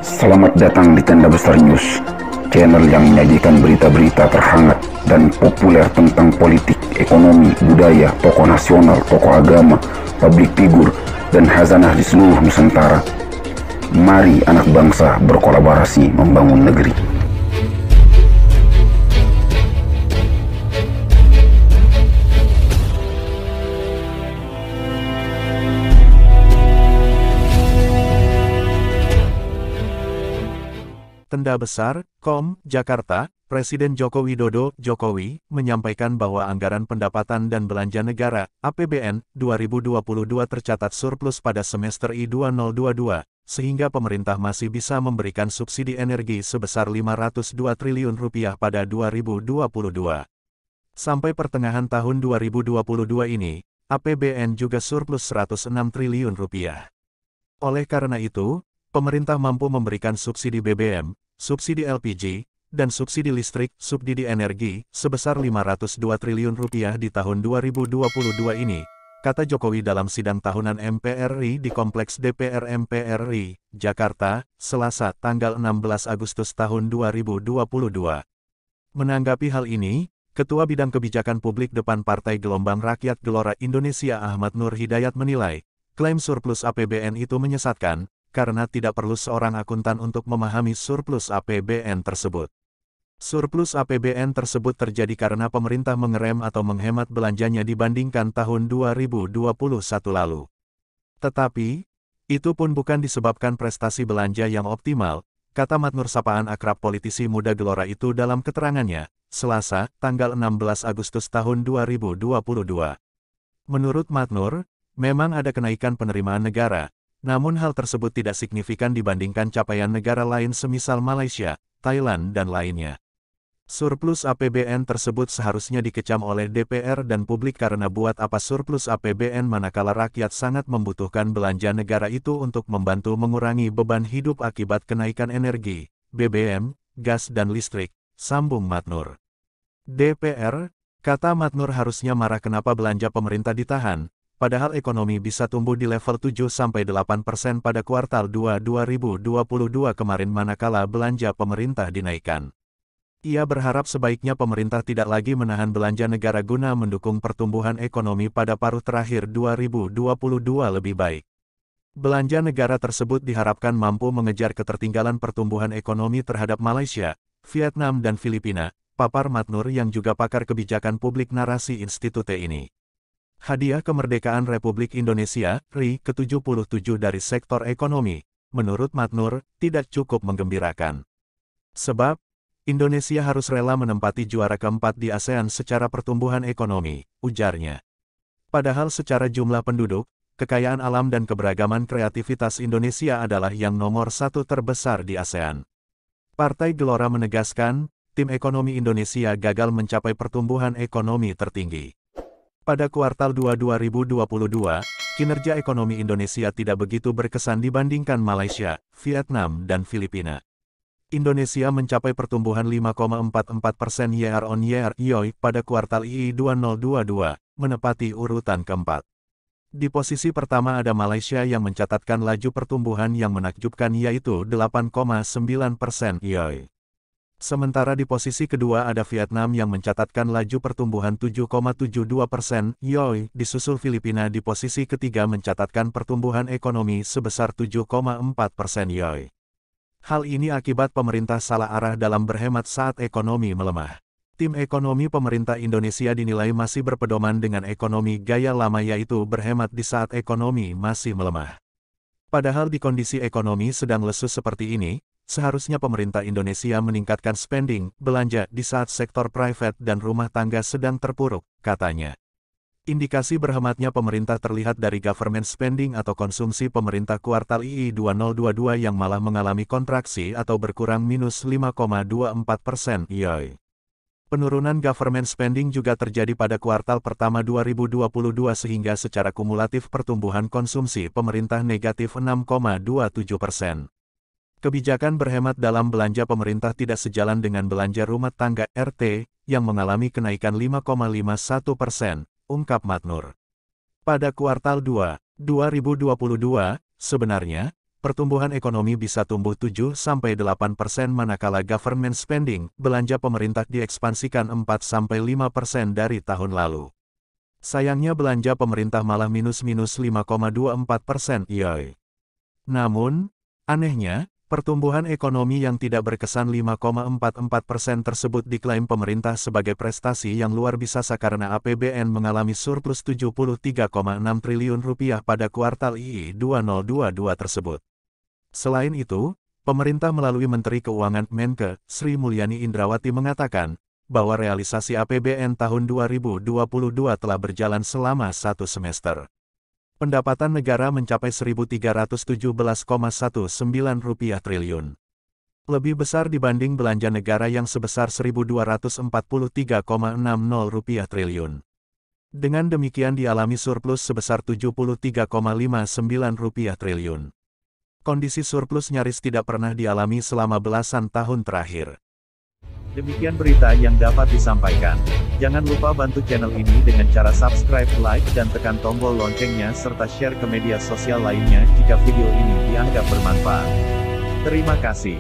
Selamat datang di Tenda Besar News, channel yang menyajikan berita-berita terhangat dan populer tentang politik, ekonomi, budaya, tokoh nasional, tokoh agama, publik figur, dan khazanah di seluruh Nusantara. Mari anak bangsa berkolaborasi membangun negeri. Tenda Besar, Jakarta, Presiden Joko Widodo, Jokowi, menyampaikan bahwa anggaran pendapatan dan belanja negara, APBN, 2022 tercatat surplus pada semester I-2022, sehingga pemerintah masih bisa memberikan subsidi energi sebesar Rp502 triliun pada 2022. Sampai pertengahan tahun 2022 ini, APBN juga surplus Rp106 triliun. Oleh karena itu, pemerintah mampu memberikan subsidi BBM, subsidi LPG, dan subsidi listrik, subsidi energi, sebesar Rp502 triliun di tahun 2022 ini, kata Jokowi dalam sidang tahunan MPR RI di Kompleks DPR MPR RI, Jakarta, Selasa, tanggal 16 Agustus tahun 2022. Menanggapi hal ini, Ketua Bidang Kebijakan Publik Depan Partai Gelombang Rakyat Gelora Indonesia Ahmad Nur Hidayat menilai, klaim surplus APBN itu menyesatkan, karena tidak perlu seorang akuntan untuk memahami surplus APBN tersebut. Surplus APBN tersebut terjadi karena pemerintah mengerem atau menghemat belanjanya dibandingkan tahun 2021 lalu. Tetapi, itu pun bukan disebabkan prestasi belanja yang optimal, kata Matnur sapaan akrab politisi muda Gelora itu dalam keterangannya, Selasa, tanggal 16 Agustus tahun 2022. Menurut Matnur, memang ada kenaikan penerimaan negara, namun hal tersebut tidak signifikan dibandingkan capaian negara lain semisal Malaysia, Thailand dan lainnya. Surplus APBN tersebut seharusnya dikecam oleh DPR dan publik karena buat apa surplus APBN manakala rakyat sangat membutuhkan belanja negara itu untuk membantu mengurangi beban hidup akibat kenaikan energi, BBM, gas dan listrik, sambung Matnur. DPR, kata Matnur harusnya marah kenapa belanja pemerintah ditahan, padahal ekonomi bisa tumbuh di level 7-8% pada kuartal 2 2022 kemarin manakala belanja pemerintah dinaikkan. Ia berharap sebaiknya pemerintah tidak lagi menahan belanja negara guna mendukung pertumbuhan ekonomi pada paruh terakhir 2022 lebih baik. Belanja negara tersebut diharapkan mampu mengejar ketertinggalan pertumbuhan ekonomi terhadap Malaysia, Vietnam dan Filipina, papar Matnur yang juga pakar kebijakan publik narasi Institute ini. Hadiah Kemerdekaan Republik Indonesia, RI, ke-77 dari sektor ekonomi, menurut Matnur, tidak cukup menggembirakan. Sebab, Indonesia harus rela menempati juara keempat di ASEAN secara pertumbuhan ekonomi, ujarnya. Padahal secara jumlah penduduk, kekayaan alam dan keberagaman kreativitas Indonesia adalah yang nomor satu terbesar di ASEAN. Partai Gelora menegaskan, tim ekonomi Indonesia gagal mencapai pertumbuhan ekonomi tertinggi. Pada kuartal 2 2022, kinerja ekonomi Indonesia tidak begitu berkesan dibandingkan Malaysia, Vietnam, dan Filipina. Indonesia mencapai pertumbuhan 5,44% year-on-year (YoY) pada kuartal II 2022, menepati urutan keempat. Di posisi pertama ada Malaysia yang mencatatkan laju pertumbuhan yang menakjubkan yaitu 8,9% YoY. Sementara di posisi kedua ada Vietnam yang mencatatkan laju pertumbuhan 7,72% YoY, disusul Filipina di posisi ketiga mencatatkan pertumbuhan ekonomi sebesar 7,4% YoY. Hal ini akibat pemerintah salah arah dalam berhemat saat ekonomi melemah. Tim ekonomi pemerintah Indonesia dinilai masih berpedoman dengan ekonomi gaya lama yaitu berhemat di saat ekonomi masih melemah. Padahal di kondisi ekonomi sedang lesu seperti ini, seharusnya pemerintah Indonesia meningkatkan spending, belanja, di saat sektor private dan rumah tangga sedang terpuruk, katanya. Indikasi berhematnya pemerintah terlihat dari government spending atau konsumsi pemerintah kuartal II 2022 yang malah mengalami kontraksi atau berkurang minus 5,24% YoY. Penurunan government spending juga terjadi pada kuartal pertama 2022 sehingga secara kumulatif pertumbuhan konsumsi pemerintah negatif 6,27%. Kebijakan berhemat dalam belanja pemerintah tidak sejalan dengan belanja rumah tangga (RT) yang mengalami kenaikan 5,51%, ungkap Matnur. Pada kuartal 2, 2022, sebenarnya, pertumbuhan ekonomi bisa tumbuh 7-8% manakala government spending, belanja pemerintah diekspansikan 4-5% dari tahun lalu. Sayangnya belanja pemerintah malah minus 5,24%. Namun, anehnya, pertumbuhan ekonomi yang tidak berkesan 5,44% tersebut diklaim pemerintah sebagai prestasi yang luar biasa karena APBN mengalami surplus 73,6 triliun rupiah pada kuartal II 2022 tersebut. Selain itu, pemerintah melalui Menteri Keuangan Menke, Sri Mulyani Indrawati mengatakan, bahwa realisasi APBN tahun 2022 telah berjalan selama 1 semester. Pendapatan negara mencapai Rp1.317,19 triliun. Lebih besar dibanding belanja negara yang sebesar Rp1.243,60 triliun. Dengan demikian dialami surplus sebesar Rp73,59 triliun. Kondisi surplus nyaris tidak pernah dialami selama belasan tahun terakhir. Demikian berita yang dapat disampaikan. Jangan lupa bantu channel ini dengan cara subscribe, like, dan tekan tombol loncengnya serta share ke media sosial lainnya jika video ini dianggap bermanfaat. Terima kasih.